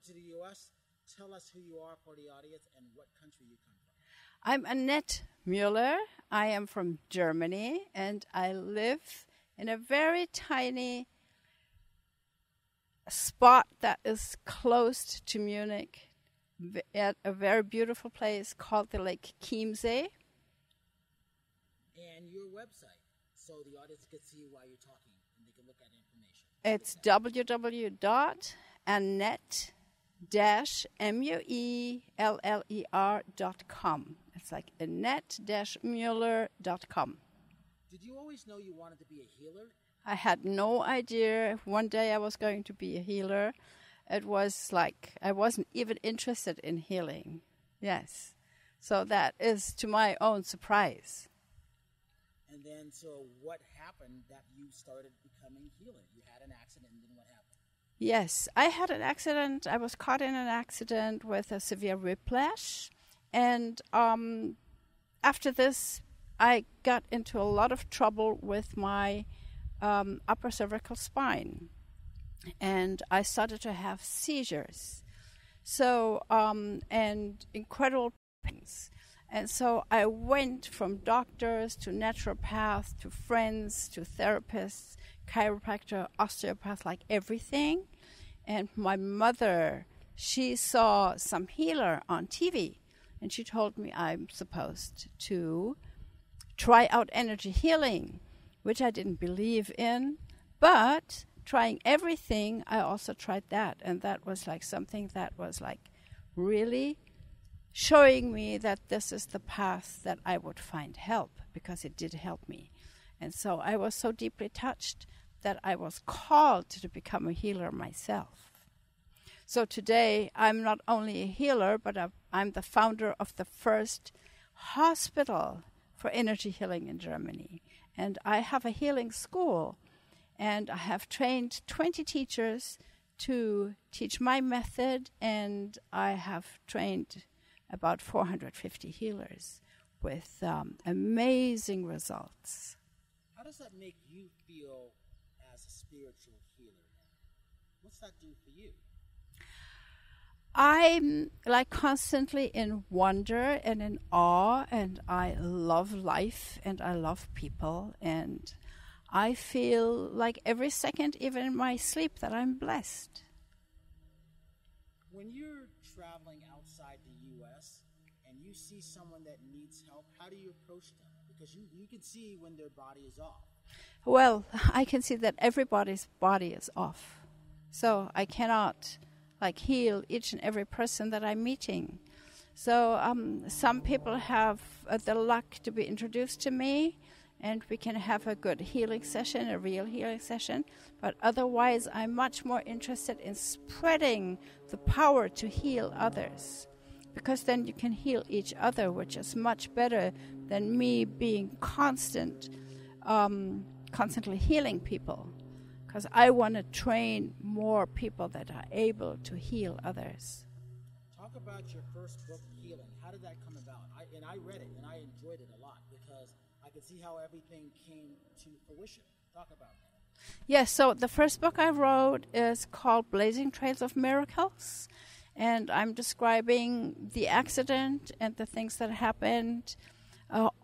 to the U.S., tell us who you are for the audience and what country you come from. I'm Annette Muller. I am from Germany, and I live in a very tiny spot that is close to Munich, at a very beautiful place called the Lake Chiemsee. And your website, so the audience can see why you're talking and they can look at information. It's www.annette-muller.com. It's like Annette-Muller.com. Did you always know you wanted to be a healer? I had no idea one day I was going to be a healer. It was like I wasn't even interested in healing. Yes. So that is to my own surprise. And then, so what happened that you started becoming healer? You had an accident, and then what happened? Yes, I had an accident. I was caught in an accident with a severe whiplash. And after this, I got into a lot of trouble with my upper cervical spine. And I started to have seizures. So, and incredible pains. And so I went from doctors to naturopaths to friends to therapists, chiropractor, osteopath, like everything. And my mother, she saw some healer on TV, and she told me I'm supposed to try out energy healing, which I didn't believe in. But trying everything, I also tried that. And that was like something that was like really showing me that this is the path that I would find help, because it did help me. And so I was so deeply touched that I was called to become a healer myself. So today I'm not only a healer, but I'm the founder of the first hospital for energy healing in Germany. And I have a healing school, and I have trained 20 teachers to teach my method, and I have trained about 450 healers with amazing results. How does that make you feel as a spiritual healer? What's that do for you? I'm like constantly in wonder and in awe, and I love life and I love people, and I feel like every second, even in my sleep, that I'm blessed. When you're traveling outside the U.S. and you see someone that needs help, how do you approach them? Because you can see when their body is off. Well, I can see that everybody's body is off. So I cannot heal each and every person that I'm meeting. So some people have the luck to be introduced to me, and we can have a good healing session, a real healing session. But otherwise, I'm much more interested in spreading the power to heal others, because then you can heal each other, which is much better than me being constantly healing people, because I want to train more people that are able to heal others. Talk about your first book, Healing. How did that come about? I read it, and I enjoyed it a lot, because I could see how everything came to fruition. Talk about that. Yes, so the first book I wrote is called Blazing Trails of Miracles, and I'm describing the accident and the things that happened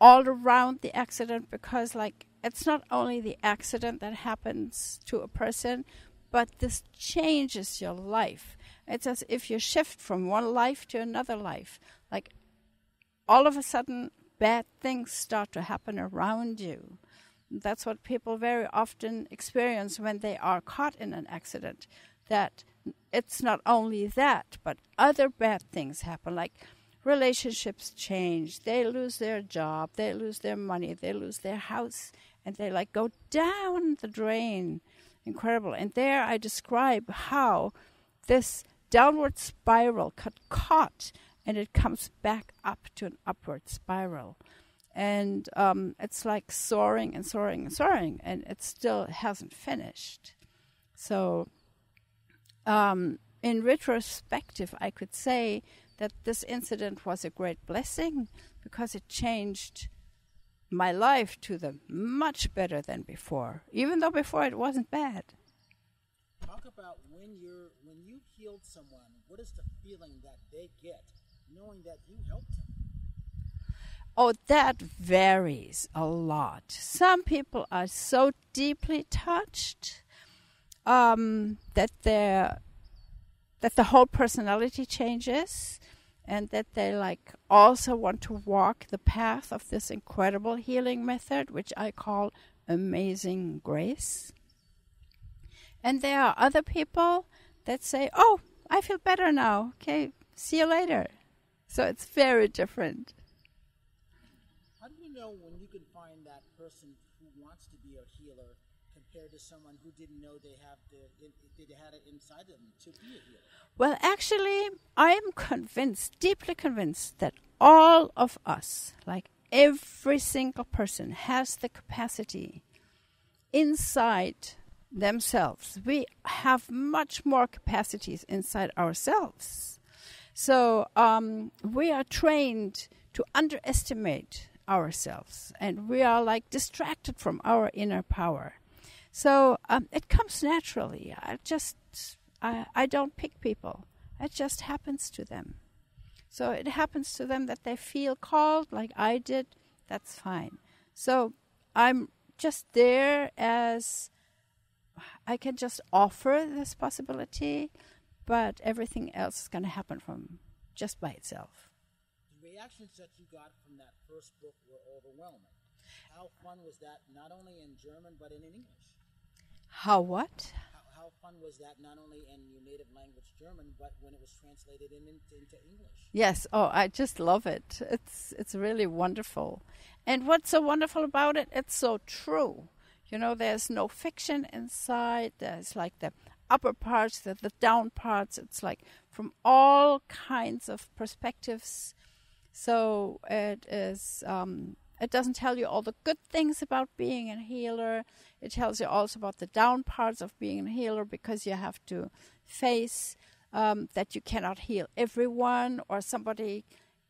all around the accident, because it's not only the accident that happens to a person, but this changes your life. It's as if you shift from one life to another life. Like all of a sudden, bad things start to happen around you. That's what people very often experience when they are caught in an accident, that it's not only that, but other bad things happen, like relationships change, they lose their job, they lose their money, they lose their house, and they go down the drain. Incredible. And there I describe how this downward spiral got caught, and it comes back up to an upward spiral. And it's like soaring and soaring and soaring, and it still hasn't finished. So in retrospective, I could say that this incident was a great blessing, because it changed my life to the much better than before, even though before it wasn't bad. Talk about when you've healed someone, what is the feeling that they get knowing that you helped them? Oh, that varies a lot. Some people are so deeply touched that the whole personality changes, and that they also want to walk the path of this incredible healing method, which I call Amazing Grace. And there are other people that say, "Oh, I feel better now. Okay, see you later." So it's very different. How do you know when you can find that person who wants to be a healer compared to someone who didn't know they had it inside them to be a healer? Well, actually, I am convinced, deeply convinced, that all of us, like every single person, has the capacity inside themselves. We have much more capacities inside ourselves. So we are trained to underestimate ourselves, and we are distracted from our inner power. So it comes naturally. I don't pick people. It just happens to them. So it happens to them that they feel called, like I did. That's fine. So I'm just there as I can just offer this possibility, but everything else is going to happen from just by itself. The reactions that you got from that first book were overwhelming. How fun was that, not only in German, but in English? How what? How fun was that, not only in your native language, German, but when it was translated into English? Yes. Oh, I just love it. It's really wonderful. And what's so wonderful about it, it's so true. There's no fiction inside. There's the upper parts, the down parts. It's from all kinds of perspectives. So it is. It doesn't tell you all the good things about being a healer. It tells you also about the down parts of being a healer, because you have to face that you cannot heal everyone, or somebody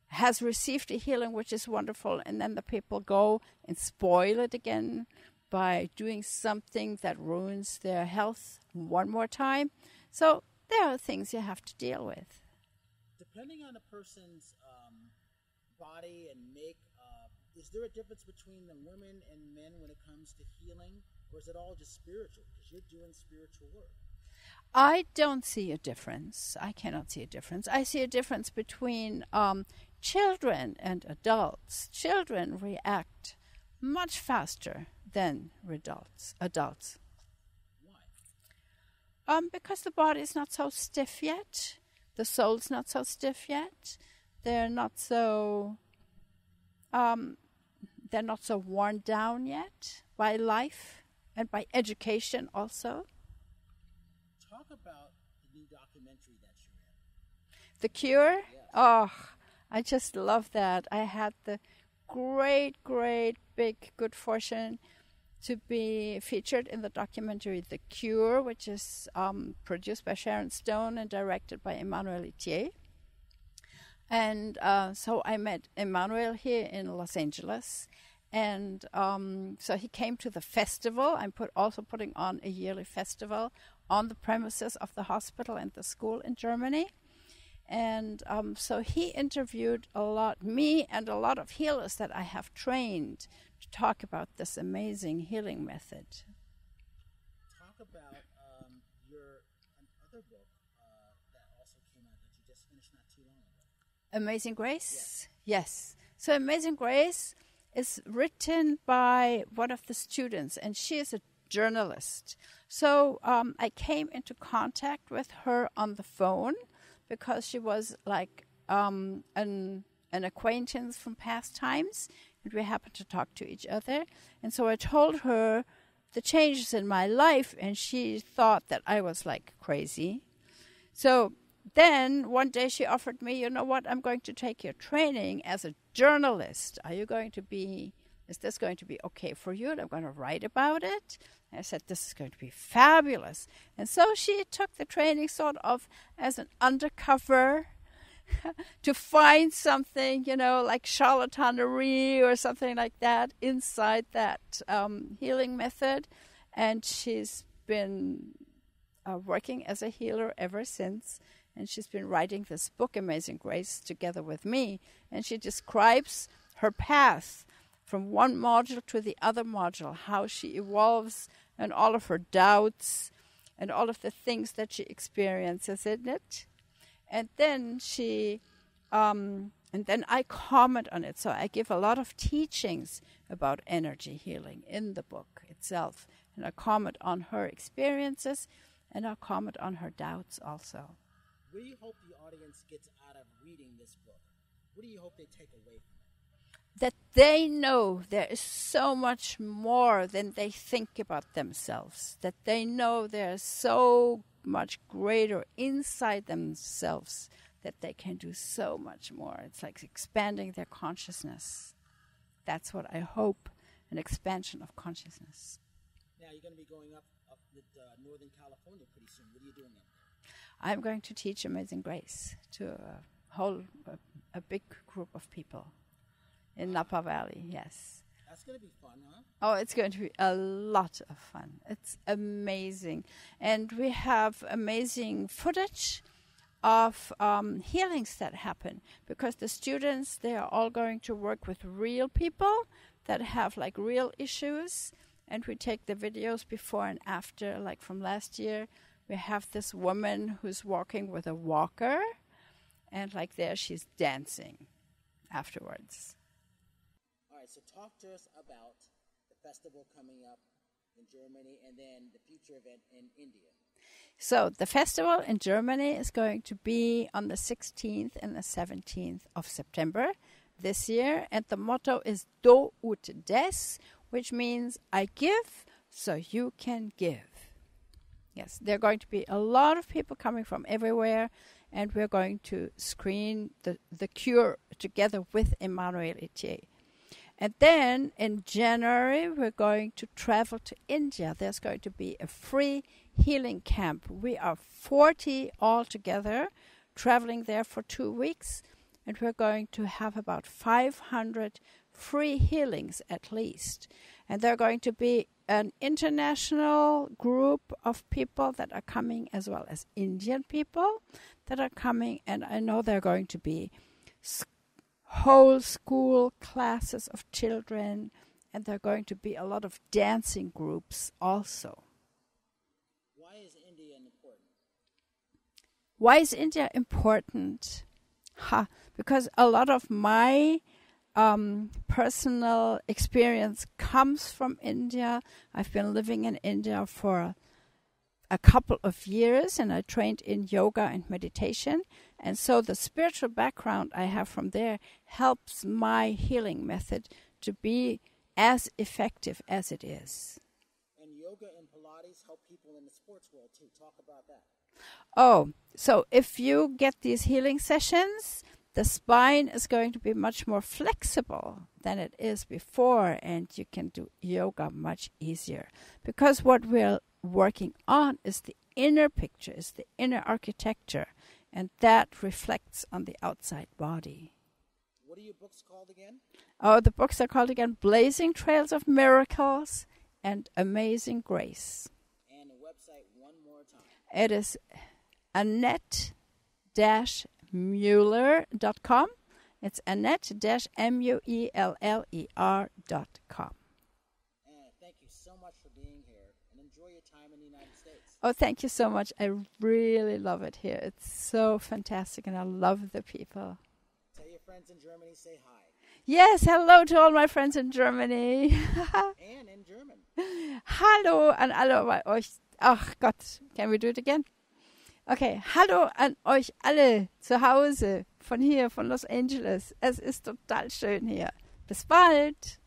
has received a healing which is wonderful, and then the people go and spoil it again by doing something that ruins their health one more time. So there are things you have to deal with. Depending on a person's body and make, is there a difference between the women and men when it comes to healing, or is it all just spiritual? Because you're doing spiritual work. I don't see a difference. I cannot see a difference. I see a difference between children and adults. Children react much faster than adults. Why? Because the body is not so stiff yet. The soul's not so stiff yet. They're not so worn down yet by life and by education also. Talk about the new documentary that you're in. The Cure? Yes. Oh, I just love that. I had the great, big, good fortune to be featured in the documentary The Cure, which is produced by Sharon Stone and directed by Emmanuel Etier. And so I met Emmanuel here in Los Angeles. And so he came to the festival. I'm also putting on a yearly festival on the premises of the hospital and the school in Germany. And so he interviewed me and a lot of healers that I have trained to talk about this amazing healing method. Talk about another book that also came out that you just finished not too long ago. Amazing Grace? Yes. So Amazing Grace is written by one of the students, and she is a journalist. So I came into contact with her on the phone because she was an acquaintance from past times, and we happened to talk to each other. And so I told her the changes in my life, and she thought that I was crazy. So then one day she offered me, you know what, I'm going to take your training as a journalist. Is this going to be okay for you? And I'm going to write about it. And I said, this is going to be fabulous. And so she took the training sort of as an undercover to find something, like charlatanerie or something like that inside that healing method. And she's been working as a healer ever since. And she's been writing this book, Amazing Grace, together with me. And she describes her path from one module to the other module, how she evolves and all of her doubts and all of the things that she experiences in it. And then and then I comment on it. So I give a lot of teachings about energy healing in the book itself. And I comment on her experiences, and I comment on her doubts also. What do you hope the audience gets out of reading this book? What do you hope they take away from it? That they know there is so much more than they think about themselves. That they know there's so much greater inside themselves that they can do so much more. It's like expanding their consciousness. That's what I hope, an expansion of consciousness. Now, you're going to be going up with Northern California pretty soon. What are you doing up there? I'm going to teach Amazing Grace to a big group of people in Napa Valley, yes. That's going to be fun, huh? Oh, it's going to be a lot of fun. It's amazing. And we have amazing footage of healings that happen, because the students, they are all going to work with real people that have like real issues, and we take the videos before and after. Like from last year, we have this woman who's walking with a walker, and like there she's dancing afterwards. All right, so talk to us about the festival coming up in Germany and then the future event in India. So the festival in Germany is going to be on the 16th and the 17th of September this year. And the motto is Do ut des, which means I give so you can give. Yes, there are going to be a lot of people coming from everywhere. And we're going to screen the cure together with Emmanuel Etier. And then in January, we're going to travel to India. There's going to be a free healing camp. We are 40 altogether traveling there for 2 weeks. And we're going to have about 500 free healings at least. And there are going to be an international group of people that are coming, as well as Indian people that are coming. And I know there are going to be whole school classes of children, and there are going to be a lot of dancing groups also. Why is India important? Why is India important? Because a lot of my personal experience comes from India. I've been living in India for a couple of years, and I trained in yoga and meditation. And so the spiritual background I have from there helps my healing method to be as effective as it is. And yoga and Pilates help people in the sports world too. Talk about that. Oh, so if you get these healing sessions, the spine is going to be much more flexible than it is before, and you can do yoga much easier. Because what we're working on is the inner picture, is the inner architecture, and that reflects on the outside body. What are your books called again? Oh, the books are called again Blazing Trails of Miracles and Amazing Grace. And the website one more time. It is Annette-Muller.com. It's Annette-Muller.com. Thank you so much for being here, and enjoy your time in the United States. Oh, thank you so much. I really love it here. It's so fantastic, and I love the people. Tell your friends in Germany, say hi. Yes, hello to all my friends in Germany. And in German. Hallo an alle bei euch. Ach Gott, can we do it again? Okay, hallo an euch alle zu Hause, von hier, von Los Angeles. Es ist total schön hier. Bis bald.